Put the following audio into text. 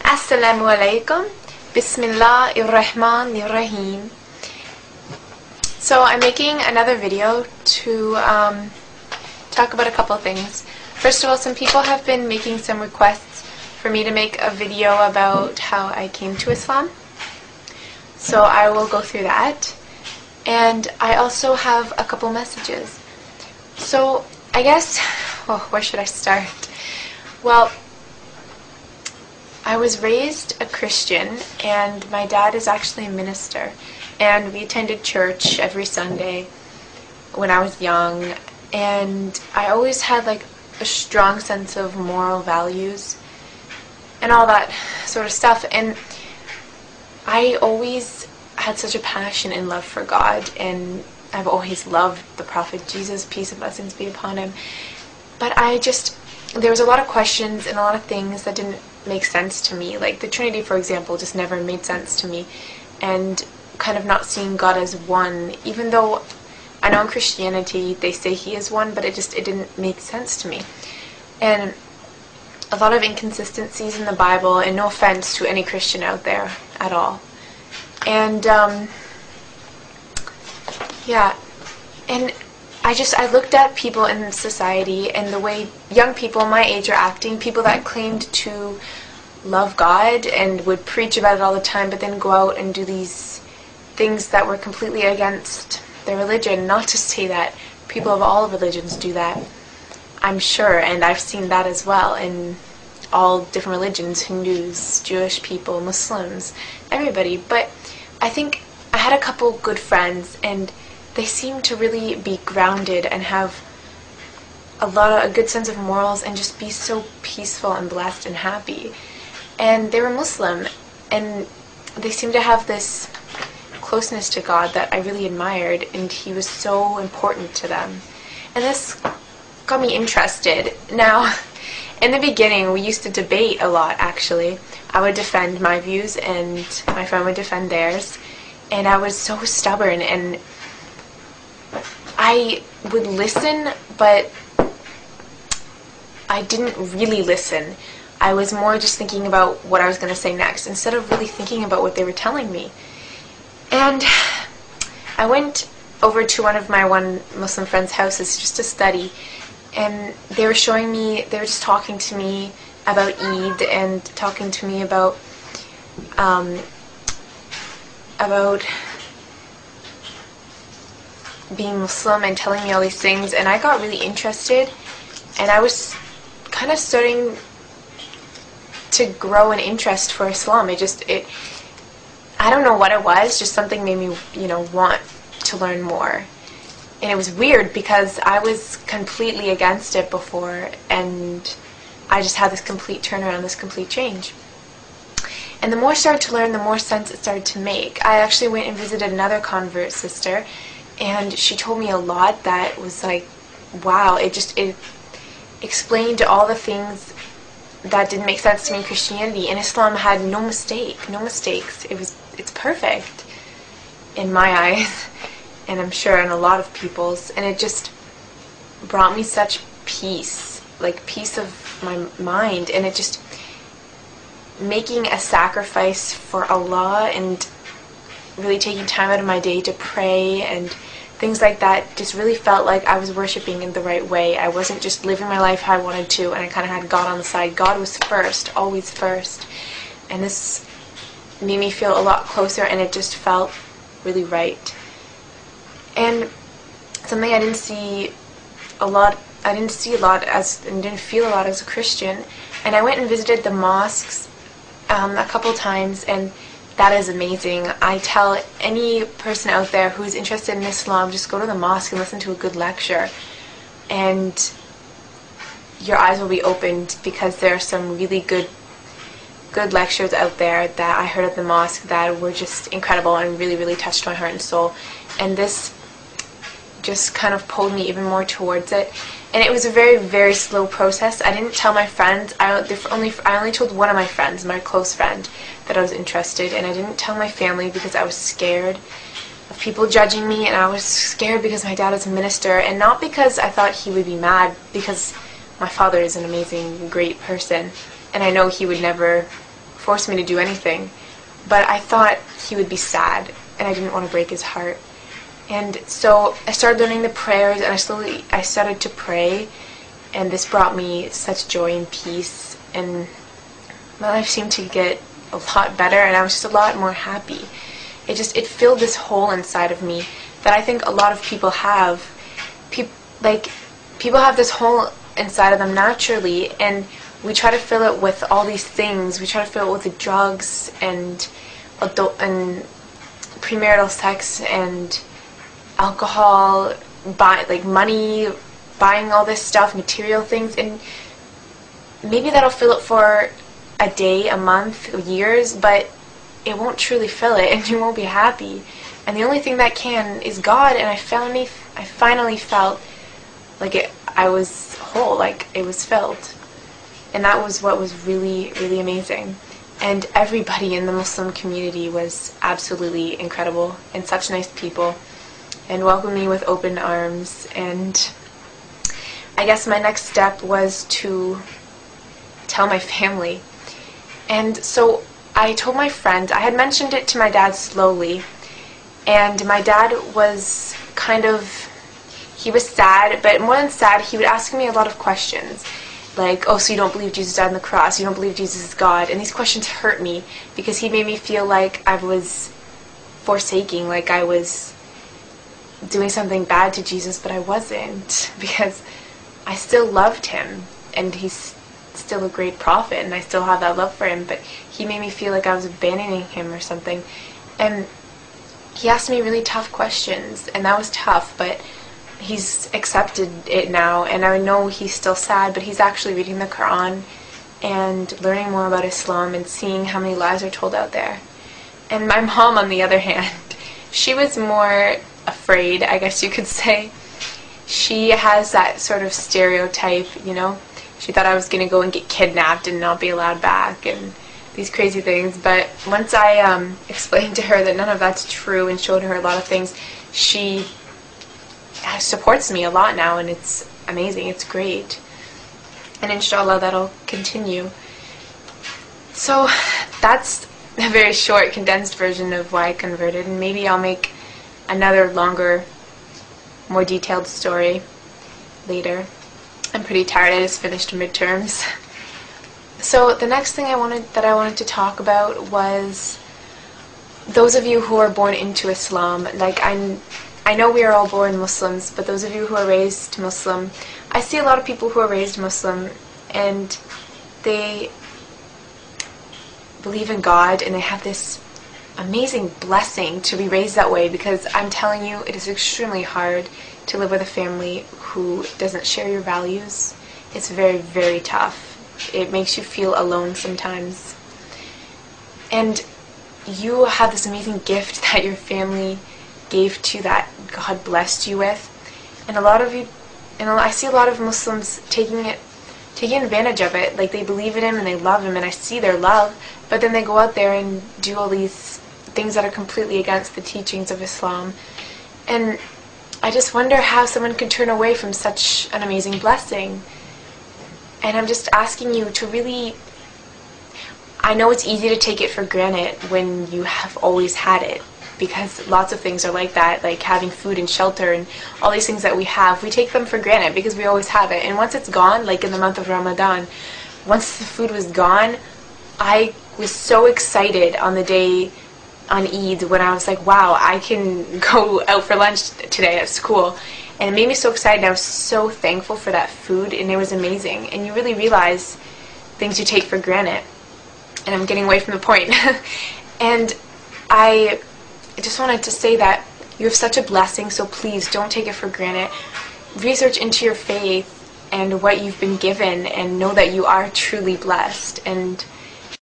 Assalamu alaikum. Bismillahirrahmanirrahim. So I'm making another video to talk about a couple things. First of all, some people have been making some requests for me to make a video about how I came to Islam. So I will go through that. And I also have a couple messages. So I guess, where should I start? Well, I was raised a Christian, and my dad is actually a minister, and we attended church every Sunday when I was young, and I always had like a strong sense of moral values and all that sort of stuff, and I always had such a passion and love for God, and I've always loved the Prophet Jesus, peace and blessings be upon him, but there was a lot of questions and a lot of things that didn't make sense to me. Like the Trinity, for example, just never made sense to me, and kind of not seeing God as one, even though I know in Christianity they say he is one, but it didn't make sense to me. And a lot of inconsistencies in the Bible, and no offense to any Christian out there at all. And yeah, and I looked at people in society and the way young people my age are acting, people that claimed to love God and would preach about it all the time, but then go out and do these things that were completely against their religion. Not to say that people of all religions do that, I'm sure, and I've seen that as well in all different religions, Hindus, Jewish people, Muslims, everybody. But I think I had a couple good friends, and they seem to really be grounded and have a good sense of morals and just be so peaceful and blessed and happy. And they were Muslim, and they seemed to have this closeness to God that I really admired, and he was so important to them. And this got me interested. Now, in the beginning, we used to debate a lot, actually. I would defend my views, and my friend would defend theirs. And I was so stubborn, and I would listen, but I didn't really listen. I was more just thinking about what I was going to say next, instead of really thinking about what they were telling me. And I went over to one of my Muslim friend's houses just to study, and they were just talking to me about Eid, and talking to me about being Muslim, and telling me all these things, and I got really interested, and I was kind of starting to grow an interest for Islam. I don't know what it was, just something made me, want to learn more. And it was weird because I was completely against it before, and I just had this complete turnaround, this complete change. And the more I started to learn, the more sense it started to make. I actually went and visited another convert sister, and she told me a lot that was like, wow, it explained all the things that didn't make sense to me in Christianity. And Islam had no mistakes. It's perfect in my eyes, and I'm sure in a lot of people's, and it just brought me such peace, like peace of my mind, and it just making a sacrifice for Allah and really taking time out of my day to pray and things like that just really felt like I was worshiping in the right way. I wasn't just living my life how I wanted to, and I kind of had God on the side. God was first, always first. And this made me feel a lot closer, and it just felt really right. And something I didn't see a lot as, and didn't feel a lot as a Christian. And I went and visited the mosques a couple times, and that is amazing. I tell any person out there who's interested in Islam, just go to the mosque and listen to a good lecture, and your eyes will be opened, because there are some really good lectures out there that I heard at the mosque that were just incredible and really, really touched my heart and soul. And this just kind of pulled me even more towards it. And it was a very, very slow process. I didn't tell my friends. I only told one of my friends, my close friend, that I was interested, and I didn't tell my family because I was scared of people judging me, and I was scared because my dad is a minister, and not because I thought he would be mad, because my father is an amazing, great person, and I know he would never force me to do anything. But I thought he would be sad, and I didn't want to break his heart. And so I started learning the prayers, and I started to pray, and this brought me such joy and peace, and my life seemed to get a lot better, and I was just a lot more happy. It filled this hole inside of me that I think a lot of people have. People have this hole inside of them naturally, and we try to fill it with all these things. We try to fill it with the drugs and premarital sex and alcohol, money, buying all this stuff, material things, and maybe that'll fill it for a day, a month, years, but it won't truly fill it, and you won't be happy. And the only thing that can is God, and I finally felt like I was whole, like it was filled. And that was what was really, really amazing. And everybody in the Muslim community was absolutely incredible, and such nice people, and welcomed me with open arms. And I guess my next step was to tell my family. And so I told my friend, I had mentioned it to my dad slowly, and my dad was he was sad, but more than sad, he would ask me a lot of questions. Like, oh, so you don't believe Jesus died on the cross? You don't believe Jesus is God? And these questions hurt me because he made me feel like I was forsaking, like I was doing something bad to Jesus, but I wasn't, because I still loved him, and he's still a great prophet, and I still have that love for him, but he made me feel like I was abandoning him or something. And he asked me really tough questions, and that was tough, but he's accepted it now, and I know he's still sad, but he's actually reading the Quran and learning more about Islam and seeing how many lies are told out there. And my mom, on the other hand, she was more afraid, I guess you could say. She has that sort of stereotype, you know. She thought I was going to go and get kidnapped and not be allowed back and these crazy things. But once I explained to her that none of that's true and showed her a lot of things, she supports me a lot now, and it's amazing. It's great. And inshallah, that'll continue. So that's a very short, condensed version of why I converted, and maybe I'll make another longer, more detailed story later. I'm pretty tired. I just finished midterms. So the next thing I wanted to talk about was those of you who are born into Islam. Like, I know we are all born Muslims, but those of you who are raised Muslim, I see a lot of people who are raised Muslim, and they believe in God, and they have this amazing blessing to be raised that way, because I'm telling you, it is extremely hard to live with a family who doesn't share your values. It's very, very tough. It makes you feel alone sometimes. And you have this amazing gift that your family gave to you, that God blessed you with. And a lot of you, and I see a lot of Muslims taking advantage of it. Like, they believe in him and they love him, and I see their love, but then they go out there and do all these things that are completely against the teachings of Islam. And I just wonder how someone could turn away from such an amazing blessing. And I'm just asking you to really, I know it's easy to take it for granted when you have always had it, because lots of things are like that, like having food and shelter and all these things that we have, we take them for granted because we always have it. And once it's gone, like in the month of Ramadan, once the food was gone, I was so excited on the day on Eid when I was like, wow, I can go out for lunch today at school. And it made me so excited, and I was so thankful for that food, and it was amazing. And you really realize things you take for granted. And I'm getting away from the point. And I just wanted to say that you have such a blessing, so please don't take it for granted. Research into your faith and what you've been given, and know that you are truly blessed. And